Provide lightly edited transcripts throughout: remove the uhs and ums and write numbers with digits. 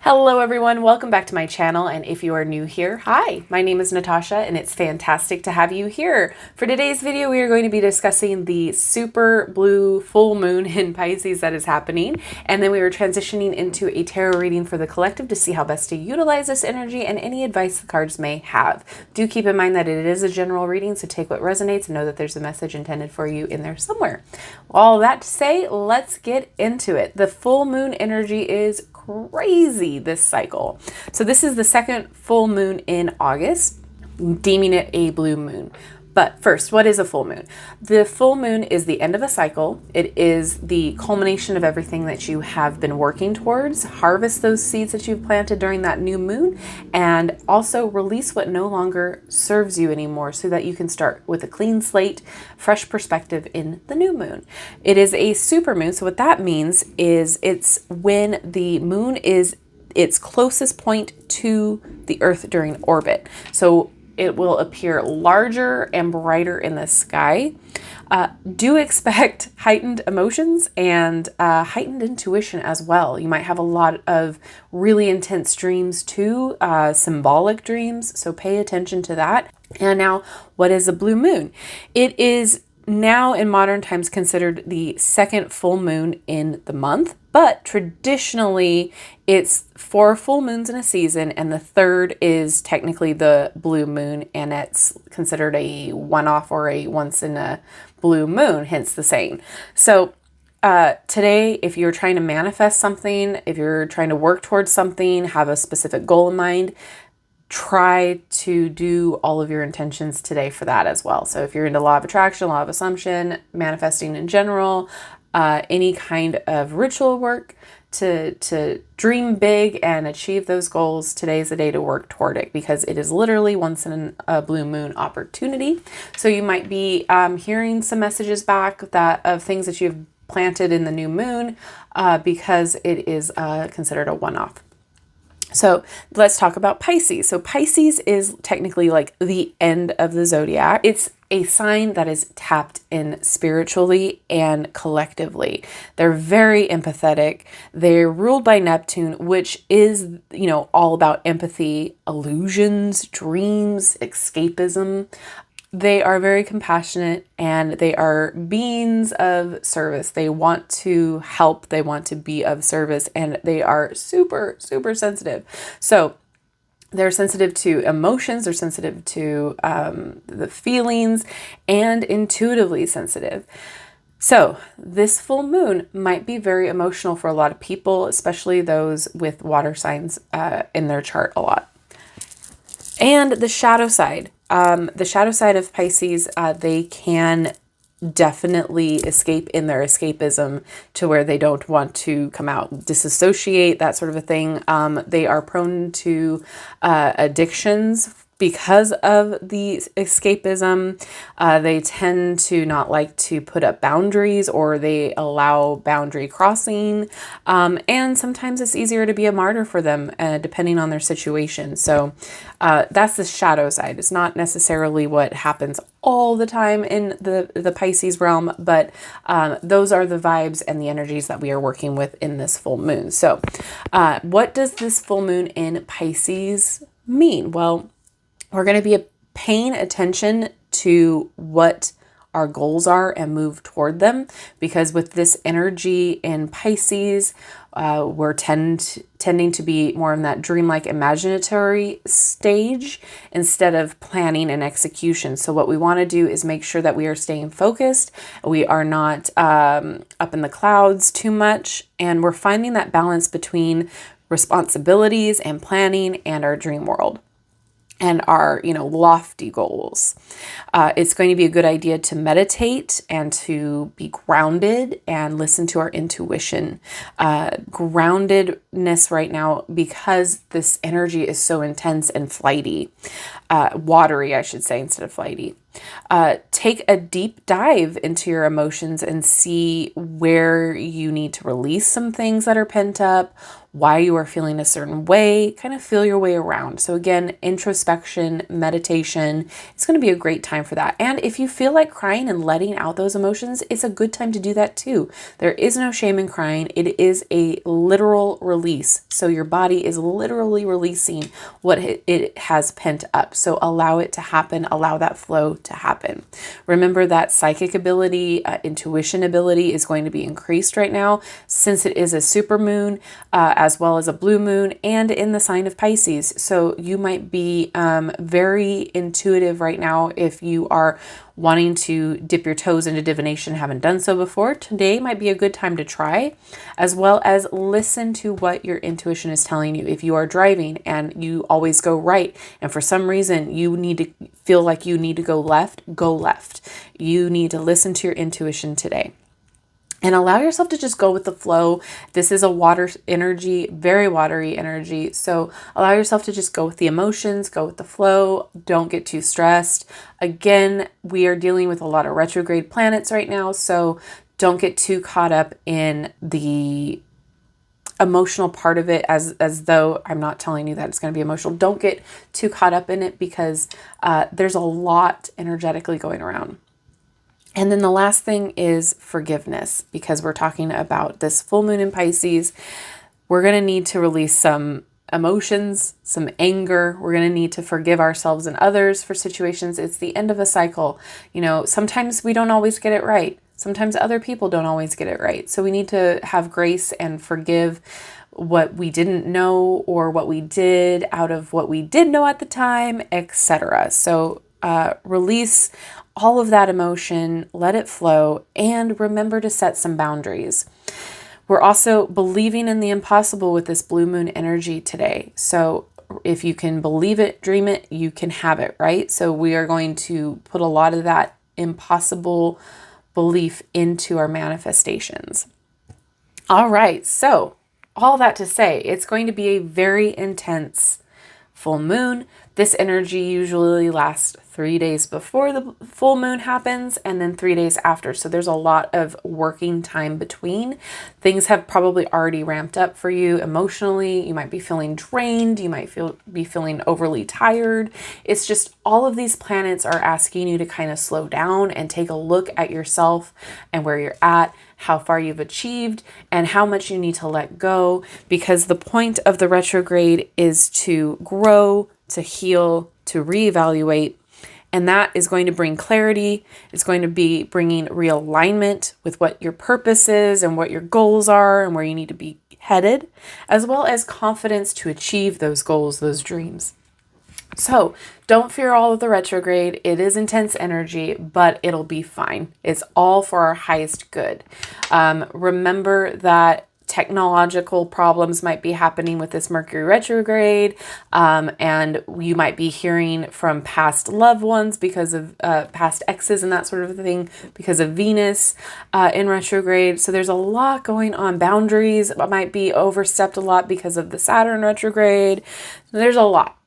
Hello everyone, welcome back to my channel, and if you are new here, hi, my name is Natasha and it's fantastic to have you here. For today's video, we are going to be discussing the super blue full moon in Pisces that is happening, and then we are transitioning into a tarot reading for the collective to see how best to utilize this energy and any advice the cards may have. Do keep in mind that it is a general reading, so take what resonates and know that there's a message intended for you in there somewhere. All that to say, let's get into it. The full moon energy is crazy this cycle. So this is the second full moon in August, deeming it a blue moon. But first, what is a full moon? The full moon is the end of a cycle. It is the culmination of everything that you have been working towards. Harvest those seeds that you've planted during that new moon, and also release what no longer serves you anymore so that you can start with a clean slate, fresh perspective in the new moon. It is a super moon. So what that means is it's when the moon is its closest point to the Earth during orbit. So it will appear larger and brighter in the sky. Do expect heightened emotions and heightened intuition as well. You might have a lot of really intense dreams too, symbolic dreams, so pay attention to that. And now, what is a blue moon? It is now in modern times considered the second full moon in the month, but traditionally it's 4 full moons in a season, and the third is technically the blue moon, and it's considered a one-off or a once in a blue moon, hence the saying. So today, if you're trying to manifest something, if you're trying to work towards something, have a specific goal in mind, try to do all of your intentions today for that as well. So if you're into law of attraction, law of assumption, manifesting in general, any kind of ritual work to dream big and achieve those goals, today is the day to work toward it, because it is literally once in a blue moon opportunity. So you might be hearing some messages back of things that you've planted in the new moon, because it is considered a one-off. So let's talk about Pisces. So Pisces is technically like the end of the zodiac. It's a sign that is tapped in spiritually and collectively. They're very empathetic. They're ruled by Neptune, which is, all about empathy, illusions, dreams, escapism. They are very compassionate and they are beings of service. They want to help, they want to be of service, and they are super, super sensitive. So they're sensitive to emotions, they're sensitive to the feelings, and intuitively sensitive. So this full moon might be very emotional for a lot of people, especially those with water signs in their chart a lot. And the shadow side. The shadow side of Pisces, they can definitely escape in their escapism to where they don't want to come out, disassociate, that sort of a thing. They are prone to addictions because of the escapism. They tend to not like to put up boundaries, or they allow boundary crossing. And sometimes it's easier to be a martyr for them, depending on their situation. So that's the shadow side. It's not necessarily what happens all the time in the Pisces realm, but those are the vibes and the energies that we are working with in this full moon. So what does this full moon in Pisces mean? Well, we're going to be paying attention to what our goals are and move toward them, because with this energy in Pisces, we're tending to be more in that dreamlike imaginatory stage instead of planning and execution. So what we want to do is make sure that we are staying focused. We are not up in the clouds too much, and we're finding that balance between responsibilities and planning and our dream world and our, lofty goals. It's going to be a good idea to meditate and to be grounded and listen to our intuition. Groundedness right now, because this energy is so intense and flighty, watery, I should say, instead of flighty. Take a deep dive into your emotions and see where you need to release some things that are pent up, why you are feeling a certain way, kind of feel your way around. So again, introspection, meditation, it's going to be a great time for that. And if you feel like crying and letting out those emotions, it's a good time to do that too. There is no shame in crying. It is a literal release. So your body is literally releasing what it has pent up. So allow it to happen, allow that flow to happen. Remember that psychic ability, intuition ability is going to be increased right now since it is a super moon, as well as a blue moon and in the sign of Pisces. So you might be very intuitive right now if you are wanting to dip your toes into divination, haven't done so before. Today might be a good time to try, as well as listen to what your intuition is telling you. If you are driving and you always go right, and for some reason you need to feel like you need to go left, go left. You need to listen to your intuition today. And allow yourself to just go with the flow. This is a water energy, very watery energy. So allow yourself to just go with the emotions, go with the flow. Don't get too stressed. Again, we are dealing with a lot of retrograde planets right now. So don't get too caught up in the emotional part of it as though I'm not telling you that it's going to be emotional. Don't get too caught up in it because there's a lot energetically going around. And then the last thing is forgiveness, because we're talking about this full moon in Pisces. We're going to need to release some emotions, some anger. We're going to need to forgive ourselves and others for situations. It's the end of a cycle. You know, sometimes we don't always get it right. Sometimes other people don't always get it right. So we need to have grace and forgive what we didn't know or what we did out of what we did know at the time, etc. So release all of that emotion, let it flow, and remember to set some boundaries. We're also believing in the impossible with this blue moon energy today. So if you can believe it, dream it, you can have it, right? So we are going to put a lot of that impossible belief into our manifestations. All right, so all that to say, it's going to be a very intense full moon. This energy usually lasts 3 days before the full moon happens and then 3 days after. So there's a lot of working time between. Things have probably already ramped up for you emotionally. You might be feeling drained. You might be feeling overly tired. It's just all of these planets are asking you to kind of slow down and take a look at yourself and where you're at, how far you've achieved, and how much you need to let go, because the point of the retrograde is to grow, to heal, to reevaluate, and that is going to bring clarity. It's going to be bringing realignment with what your purpose is and what your goals are and where you need to be headed, as well as confidence to achieve those goals, those dreams. So don't fear all of the retrograde. It is intense energy, but it'll be fine. It's all for our highest good. Remember that technological problems might be happening with this Mercury retrograde, and you might be hearing from past loved ones because of past exes and that sort of thing because of Venus in retrograde. So there's a lot going on. Boundaries might be overstepped a lot because of the Saturn retrograde. There's a lot.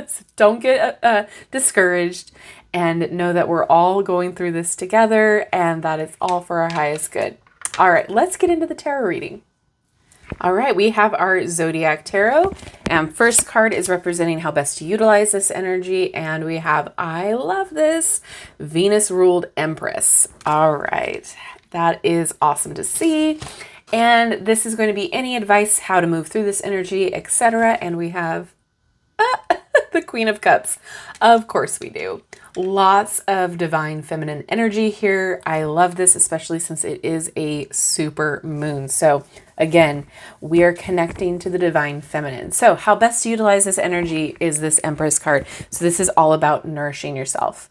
So don't get discouraged, and know that we're all going through this together and that it's all for our highest good. All right, let's get into the tarot reading. All right, we have our Zodiac Tarot, and first card is representing how best to utilize this energy, and we have, I love this, Venus ruled Empress. All right, that is awesome to see. And this is going to be any advice, how to move through this energy, etc. And we have the Queen of Cups. Of course we do. Lots of divine feminine energy here. I love this, especially since it is a super moon. So again, we are connecting to the divine feminine. So how best to utilize this energy is this Empress card. So this is all about nourishing yourself.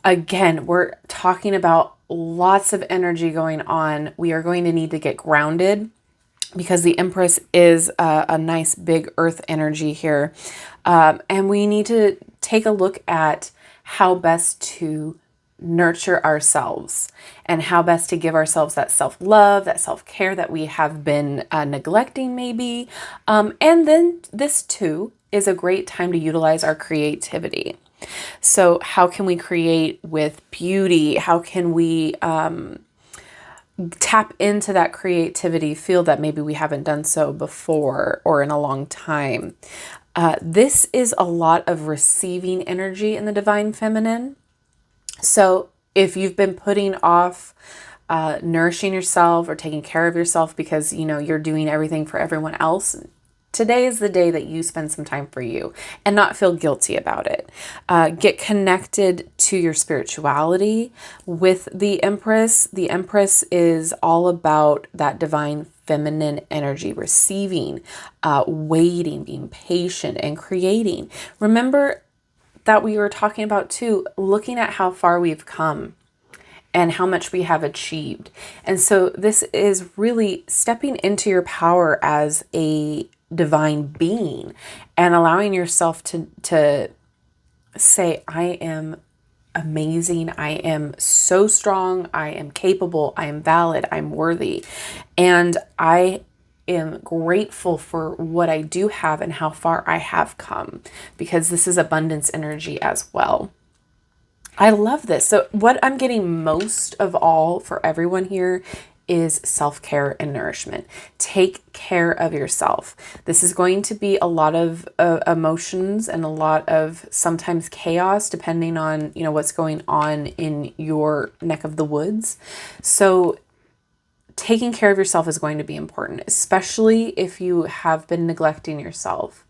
Again, we're talking about lots of energy going on. We are going to need to get grounded, because the Empress is a nice big earth energy here. And we need to take a look at how best to nurture ourselves and how best to give ourselves that self-love, that self-care that we have been neglecting maybe. And then this too is a great time to utilize our creativity. So how can we create with beauty? How can we tap into that creativity, feel that maybe we haven't done so before or in a long time? This is a lot of receiving energy in the divine feminine. So if you've been putting off nourishing yourself or taking care of yourself because, you know, you're doing everything for everyone else, today is the day that you spend some time for you and not feel guilty about it. Get connected to your spirituality with the Empress. The Empress is all about that divine feminine energy, receiving, waiting, being patient, and creating. Remember that we were talking about too, looking at how far we've come and how much we have achieved. And so this is really stepping into your power as a divine being and allowing yourself to say, I am amazing. I am so strong. I am capable. I am valid. I'm worthy. And I am grateful for what I do have and how far I have come, because this is abundance energy as well. I love this. So what I'm getting most of all for everyone here is self-care and nourishment. Take care of yourself. This is going to be a lot of emotions and a lot of sometimes chaos, depending on, you know, what's going on in your neck of the woods. So taking care of yourself is going to be important, especially if you have been neglecting yourself.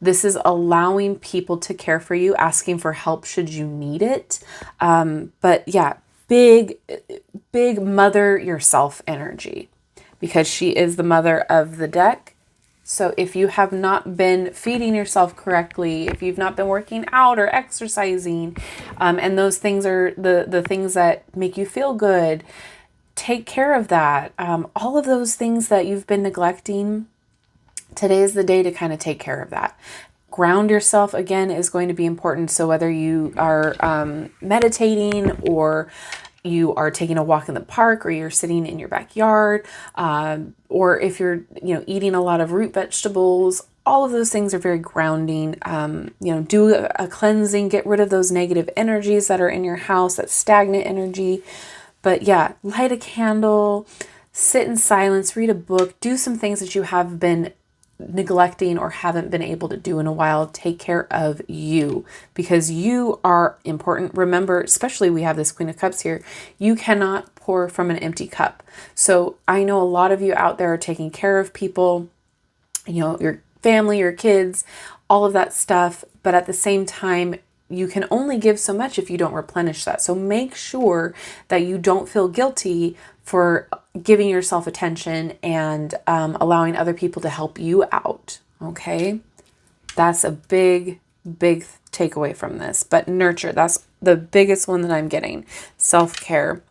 This is allowing people to care for you, asking for help should you need it. But yeah, big mother yourself energy, because she is the mother of the deck. So if you have not been feeding yourself correctly, if you've not been working out or exercising, and those things are the things that make you feel good, take care of that. All of those things that you've been neglecting, today is the day to kind of take care of that. Ground yourself again is going to be important. So whether you are meditating, or you are taking a walk in the park, or you're sitting in your backyard, or if you're, you know, eating a lot of root vegetables, all of those things are very grounding. You know, do a cleansing, get rid of those negative energies that are in your house, that stagnant energy. But yeah, light a candle, sit in silence, read a book, do some things that you have been neglecting or haven't been able to do in a while. Take care of you, because you are important. Remember, especially we have this Queen of Cups here, you cannot pour from an empty cup. So I know a lot of you out there are taking care of people, you know, your family, your kids, all of that stuff. But at the same time, you can only give so much if you don't replenish that. So make sure that you don't feel guilty for giving yourself attention and allowing other people to help you out. Okay. That's a big takeaway from this. But nurture, that's the biggest one that I'm getting. Self-care.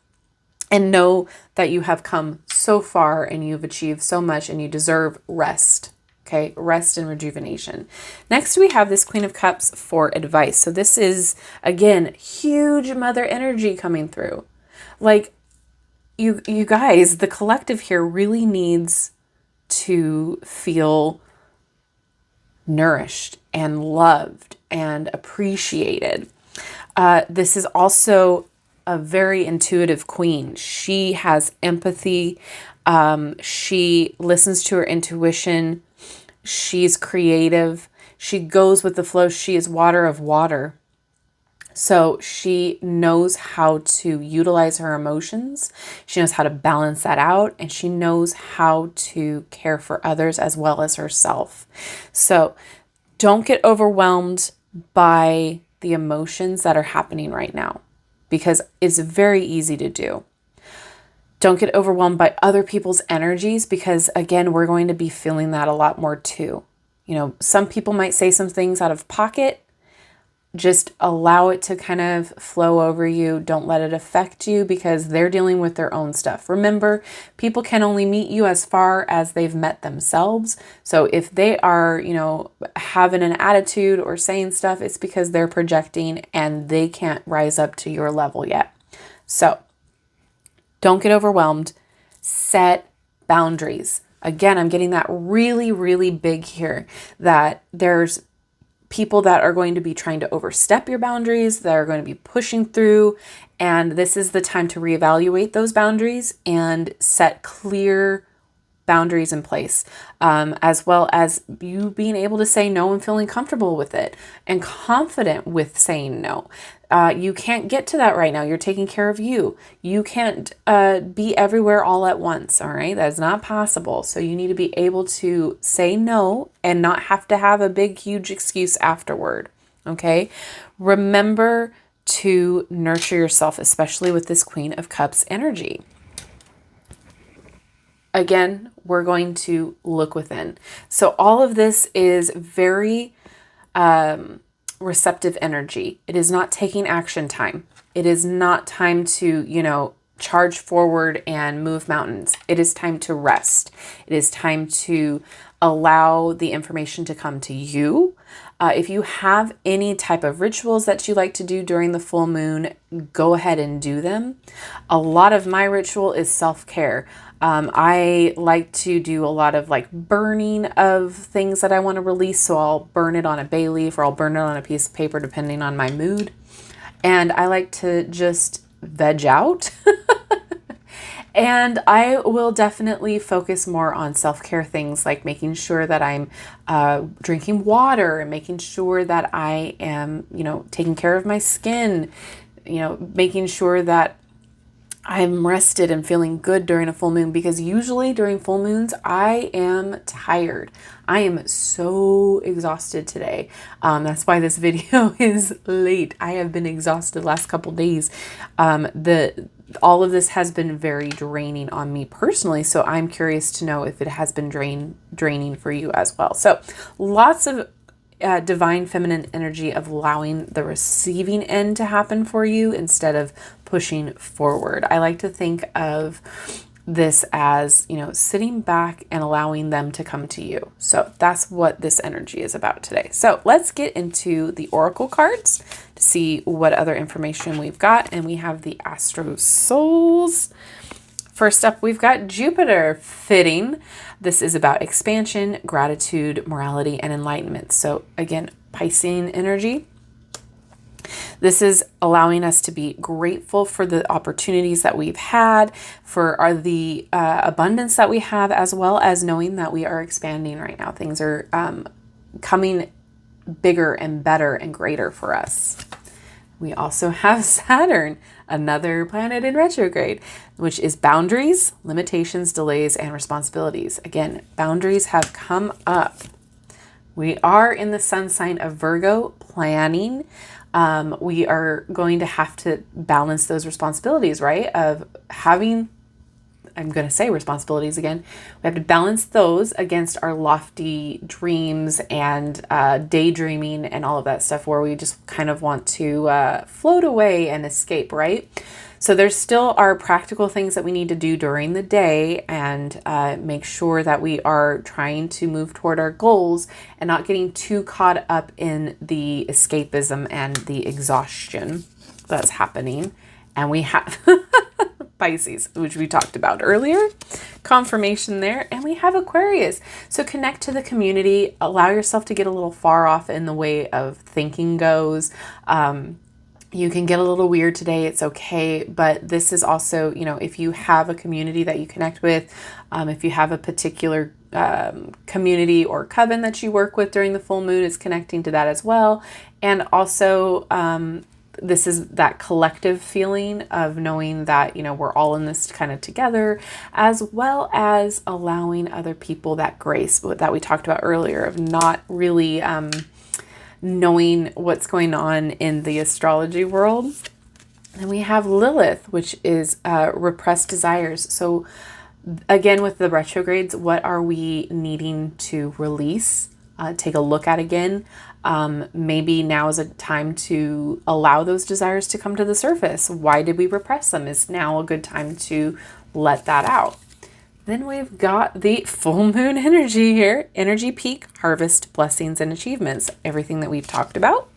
And know that you have come so far and you've achieved so much, and you deserve rest. Okay, rest and rejuvenation. Next, we have this Queen of Cups for advice. So this is, again, huge mother energy coming through. Like, you guys, the collective here really needs to feel nourished and loved and appreciated. This is also a very intuitive queen. She has empathy. She listens to her intuition. She's creative. She goes with the flow. She is water of water. So she knows how to utilize her emotions. She knows how to balance that out, and she knows how to care for others as well as herself. So don't get overwhelmed by the emotions that are happening right now, because it's very easy to do. Don't get overwhelmed by other people's energies, because again, we're going to be feeling that a lot more too. You know, some people might say some things out of pocket. Just allow it to kind of flow over you. Don't let it affect you, because they're dealing with their own stuff. Remember, people can only meet you as far as they've met themselves. So if they are, you know, having an attitude or saying stuff, it's because they're projecting and they can't rise up to your level yet. So don't get overwhelmed. Set boundaries. Again, I'm getting that really big here, that there's people that are going to be trying to overstep your boundaries, that are going to be pushing through. And this is the time to reevaluate those boundaries and set clear boundaries in place, as well as you being able to say no and feeling comfortable with it and confident with saying no. You can't get to that right now. You're taking care of you. You can't be everywhere all at once. All right. That is not possible. So you need to be able to say no and not have to have a big, huge excuse afterward. Okay. Remember to nurture yourself, especially with this Queen of Cups energy. Again, we're going to look within. So all of this is very receptive energy. It is not taking action time. It is not time to, charge forward and move mountains. It is time to rest. It is time to allow the information to come to you. If you have any type of rituals that you like to do during the full moon, go ahead and do them. A lot of my ritual is self-care. I like to do a lot of burning of things that I want to release. So I'll burn it on a bay leaf or I'll burn it on a piece of paper depending on my mood. And I like to just veg out. And I will definitely focus more on self-care things like making sure that I'm drinking water and making sure that I am, taking care of my skin, making sure that I'm rested and feeling good during a full moon, because usually during full moons, I am tired. I am so exhausted today. That's why this video is late. I have been exhausted the last couple days. All of this has been very draining on me personally. So I'm curious to know if it has been draining for you as well. So lots of divine feminine energy of allowing the receiving end to happen for you instead of pushing forward. I like to think of this as, sitting back and allowing them to come to you. So that's what this energy is about today. So let's get into the Oracle cards to see what other information we've got. And we have the Astrosouls. First up, we've got Jupiter. Fitting. This is about expansion, gratitude, morality, and enlightenment. So again, Piscean energy. This is allowing us to be grateful for the opportunities that we've had, for the abundance that we have, as well as knowing that we are expanding right now. Things are coming bigger and better and greater for us. We also have Saturn, another planet in retrograde, which is boundaries, limitations, delays, and responsibilities. Again, boundaries have come up. We are in the sun sign of Virgo, planning. We are going to have to balance those responsibilities, right? Of having, I'm going to say responsibilities again. We have to balance those against our lofty dreams and daydreaming and all of that stuff where we just kind of want to float away and escape, right? So there's still our practical things that we need to do during the day and make sure that we are trying to move toward our goals and not getting too caught up in the escapism and the exhaustion that's happening. And we have Pisces, which we talked about earlier, confirmation there. And we have Aquarius. So connect to the community, allow yourself to get a little far off in the way of thinking goes. You can get a little weird today. It's okay. But this is also, if you have a community that you connect with, if you have a particular community or coven that you work with during the full moon, is connecting to that as well. And also, this is that collective feeling of knowing that, we're all in this kind of together, as well as allowing other people that grace that we talked about earlier of not really knowing what's going on in the astrology world. And we have Lilith, which is repressed desires. So again, with the retrogrades, what are we needing to release? Take a look at again. Maybe now is a time to allow those desires to come to the surface. Why did we repress them? Is now a good time to let that out. Then we've got the full moon energy here. Energy peak, harvest, blessings, and achievements. Everything that we've talked about.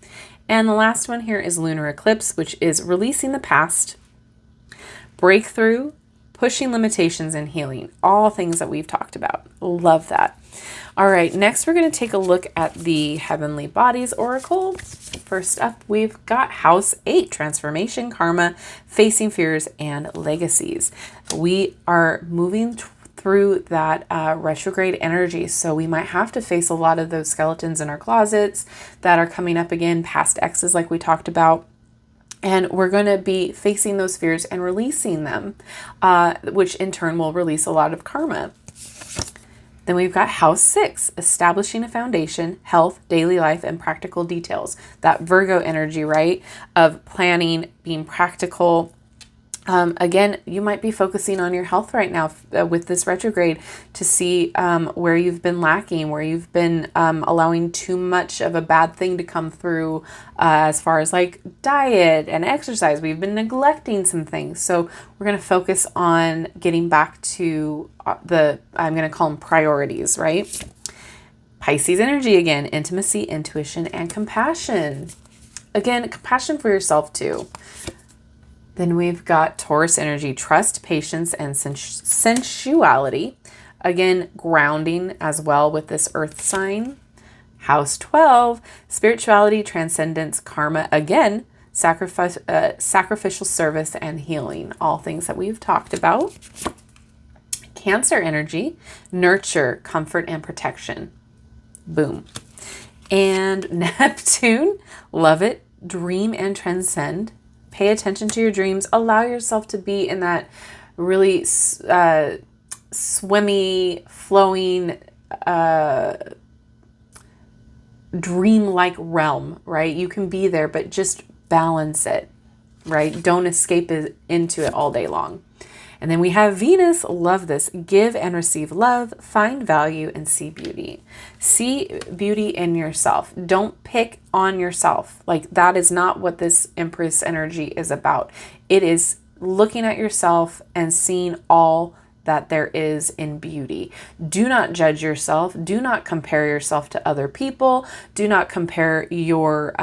And the last one here is lunar eclipse, which is releasing the past, breakthrough, pushing limitations and healing. All things that we've talked about. Love that. All right, next we're going to take a look at the Heavenly Bodies Oracle. First up, we've got House 8, Transformation, Karma, Facing Fears, and Legacies. We are moving through that retrograde energy, so we might have to face a lot of those skeletons in our closets that are coming up again, past exes like we talked about. And we're going to be facing those fears and releasing them, which in turn will release a lot of karma. Then we've got House 6, Establishing a Foundation, Health, Daily Life, and Practical Details. That Virgo energy, right? Of planning, being practical. Again, you might be focusing on your health right now with this retrograde to see where you've been lacking, where you've been allowing too much of a bad thing to come through as far as like diet and exercise. We've been neglecting some things. So we're going to focus on getting back to I'm going to call them priorities, right? Pisces energy again, intimacy, intuition, and compassion. Again, compassion for yourself too. Then we've got Taurus energy, trust, patience, and sensuality. Again, grounding as well with this earth sign. House 12, spirituality, transcendence, karma. Again, sacrificial service and healing. All things that we've talked about. Cancer energy, nurture, comfort, and protection. Boom. And Neptune, love it, dream and transcend. Pay attention to your dreams. Allow yourself to be in that really swimmy, flowing, dream-like realm, right? You can be there, but just balance it, right? Don't escape into it all day long. And then we have Venus, love this, give and receive love, find value, and see beauty. See beauty in yourself. Don't pick on yourself. Like, that is not what this Empress energy is about. It is looking at yourself and seeing all that there is in beauty. Do not judge yourself. Do not compare yourself to other people. Do not compare your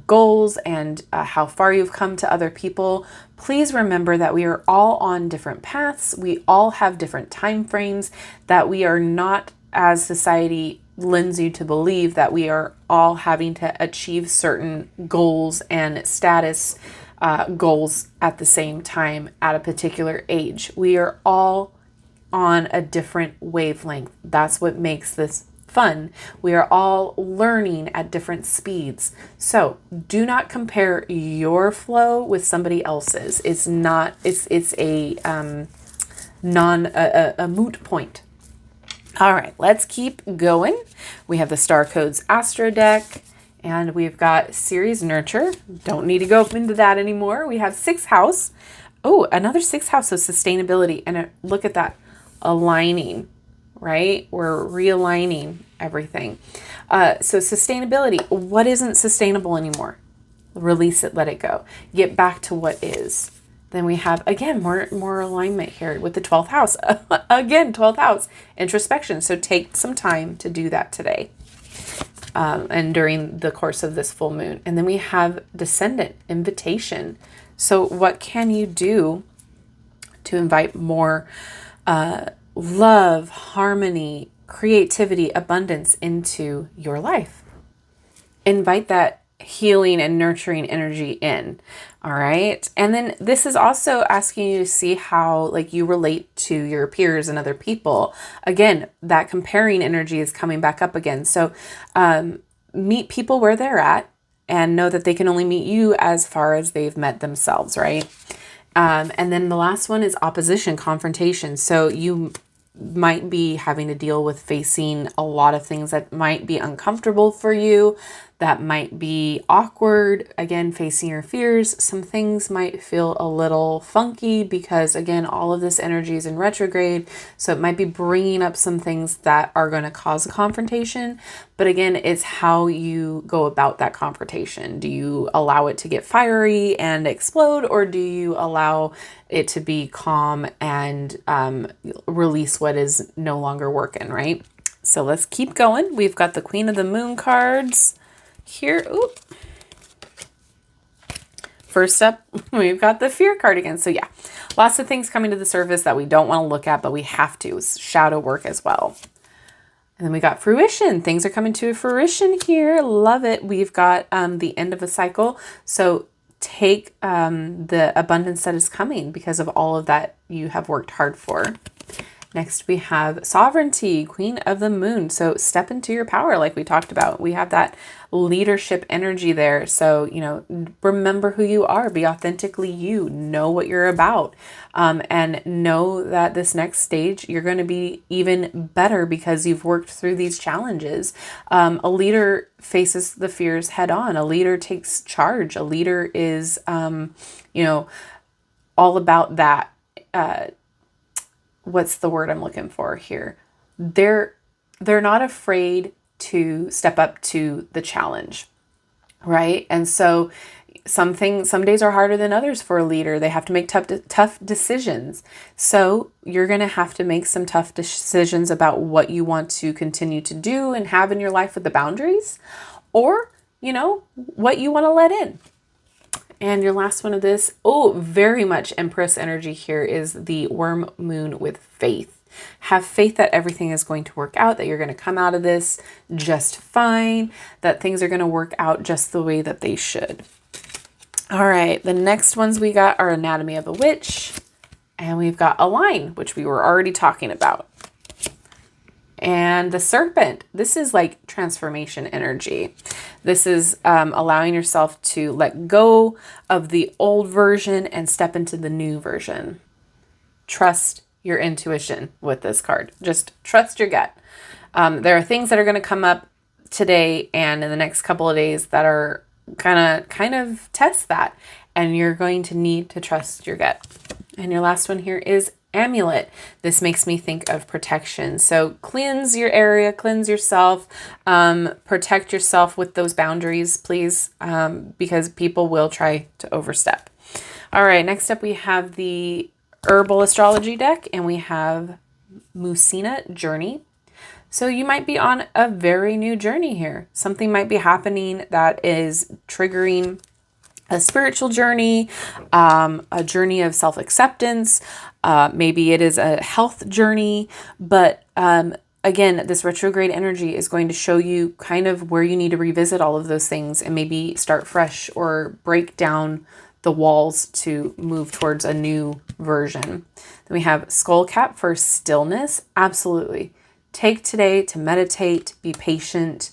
goals and how far you've come to other people. Please remember that we are all on different paths. We all have different time frames, that we are not, as society lends you to believe, that we are all having to achieve certain goals and status goals at the same time at a particular age. We are all on a different wavelength. That's what makes this fun. We are all learning at different speeds. So do not compare your flow with somebody else's. It's not, it's a moot point. All right, let's keep going. We have the Starcodes Astro deck, and we've got Series Nurture. Don't need to go into that anymore. We have 6th house. Oh, another 6th house of sustainability. And look at that, aligning, right? We're realigning everything. So sustainability, what isn't sustainable anymore? Release it, let it go. Get back to what is. Then we have, again, more alignment here with the 12th house. Again, 12th house, introspection. So take some time to do that today and during the course of this full moon. And then we have Descendant, invitation. So what can you do to invite more love, harmony, creativity, abundance into your life? Invite that healing and nurturing energy in. All right. And then this is also asking you to see how like you relate to your peers and other people. Again, that comparing energy is coming back up again. So meet people where they're at and know that they can only meet you as far as they've met themselves, right? And then the last one is opposition, confrontation. So you might be having to deal with facing a lot of things that might be uncomfortable for you, that might be awkward. Again, facing your fears. Some things might feel a little funky because, again, all of this energy is in retrograde. So it might be bringing up some things that are going to cause a confrontation. But again, it's how you go about that confrontation. Do you allow it to get fiery and explode, or do you allow it to be calm and release what is no longer working, right? So let's keep going. We've got the Queen of the Moon cards here. Ooh. First up, we've got the Fear card again. So yeah, Lots of things coming to the surface that we don't want to look at, but we have to. It's shadow work as well. And then we got fruition. Things are coming to fruition here. Love it. We've got the end of a cycle. So take the abundance that is coming because of all of that you have worked hard for. Next, we have sovereignty, Queen of the Moon. So step into your power like we talked about. We have that leadership energy there. So, you know, remember who you are. Be authentically you. Know what you're about. And know that this next stage, you're going to be even better because you've worked through these challenges. A leader faces the fears head on. A leader takes charge. A leader is, you know, all about that. What's the word I'm looking for here? They're not afraid to step up to the challenge, right? And so some days are harder than others for a leader. They have to make tough decisions. So you're going to have to make some tough decisions about what you want to continue to do and have in your life with the boundaries, or, you know, what you want to let in. And your last one of this, oh, very much Empress energy here, is the worm moon with faith. Have faith that everything is going to work out, that you're going to come out of this just fine, that things are going to work out just the way that they should. All right, the next ones we got are Anatomy of a Witch, and we've got Align, which we were already talking about. And the Serpent, this is like transformation energy. This is allowing yourself to let go of the old version and step into the new version. Trust your intuition with this card. Just trust your gut. There are things that are going to come up today and in the next couple of days that are kind of test that. And you're going to need to trust your gut. And your last one here is Amulet. This makes me think of protection. So cleanse your area, cleanse yourself, protect yourself with those boundaries, please, because people will try to overstep. All right, next up we have the Herbal Astrology deck, and we have Musina Journey. So you might be on a very new journey here. Something might be happening that is triggering a spiritual journey, a journey of self-acceptance. Maybe it is a health journey, but again, this retrograde energy is going to show you kind of where you need to revisit all of those things and maybe start fresh or break down the walls to move towards a new version. Then we have Skull Cap for stillness. Absolutely. Take today to meditate, be patient,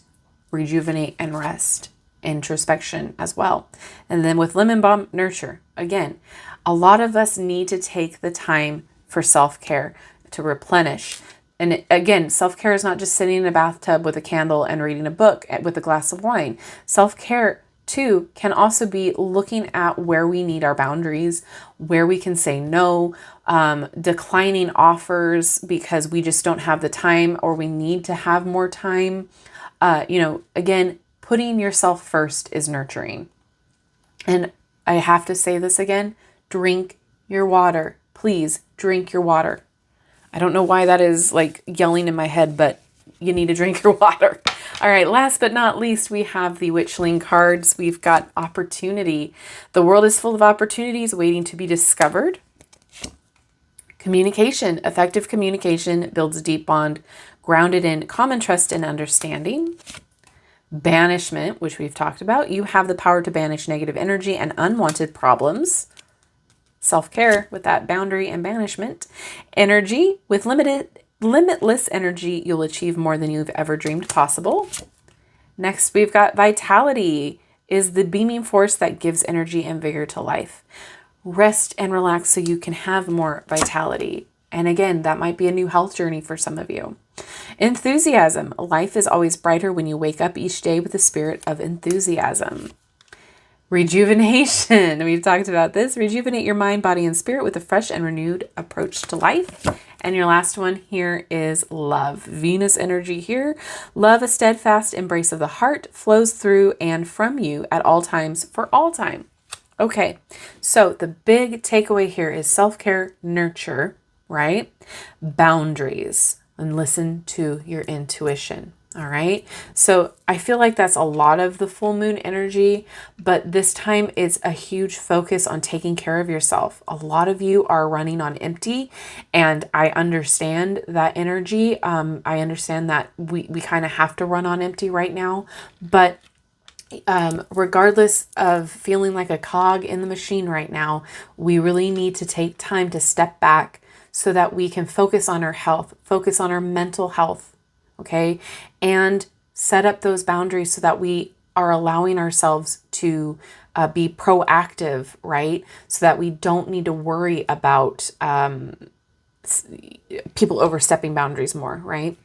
rejuvenate, and rest. Introspection as well. And then with Lemon Balm, nurture. Again, a lot of us need to take the time for self-care to replenish. And again, self-care is not just sitting in a bathtub with a candle and reading a book with a glass of wine. Self-care too can also be looking at where we need our boundaries, where we can say no, declining offers because we just don't have the time or we need to have more time. Again, putting yourself first is nurturing. And I have to say this again, drink your water. Please drink your water. I don't know why that is like yelling in my head, but you need to drink your water. All right, last but not least, we have the Witchling cards. We've got opportunity. The world is full of opportunities waiting to be discovered. Communication. Effective communication builds a deep bond grounded in common trust and understanding. Banishment, which we've talked about. You have the power to banish negative energy and unwanted problems. Self-care with that boundary and banishment. Energy. With limitless energy, you'll achieve more than you've ever dreamed possible. Next, we've got vitality, is the beaming force that gives energy and vigor to life. Rest and relax so you can have more vitality. And again, that might be a new health journey for some of you. Enthusiasm. Life is always brighter when you wake up each day with a spirit of enthusiasm. Rejuvenation. We've talked about this. Rejuvenate your mind, body, and spirit with a fresh and renewed approach to life. And your last one here is love. Venus energy here. Love, a steadfast embrace of the heart, flows through and from you at all times for all time. Okay, so the big takeaway here is self-care, nurture, right? Boundaries, and listen to your intuition. All right. So I feel like that's a lot of the full moon energy, but this time it's a huge focus on taking care of yourself. A lot of you are running on empty, and I understand that energy. I understand that we kind of have to run on empty right now, but regardless of feeling like a cog in the machine right now, we really need to take time to step back so that we can focus on our health, focus on our mental health, okay? And set up those boundaries so that we are allowing ourselves to be proactive, right? So that we don't need to worry about people overstepping boundaries more, right?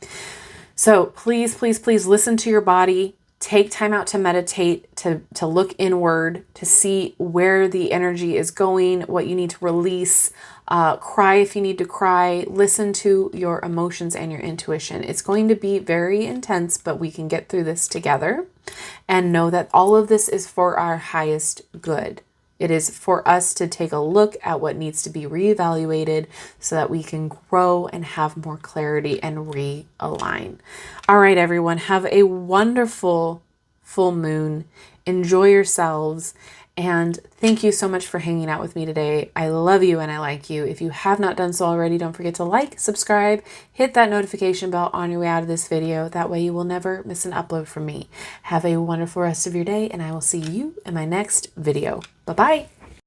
So please, please, please listen to your body. Take time out to meditate, to look inward, to see where the energy is going, what you need to release. Cry if you need to cry. Listen to your emotions and your intuition. It's going to be very intense, but we can get through this together. And know that all of this is for our highest good. It is for us to take a look at what needs to be reevaluated so that we can grow and have more clarity and realign. All right, everyone, have a wonderful full moon. Enjoy yourselves. And thank you so much for hanging out with me today. I love you and I like you. If you have not done so already, don't forget to like, subscribe, hit that notification bell on your way out of this video. That way you will never miss an upload from me. Have a wonderful rest of your day, and I will see you in my next video. Bye-bye.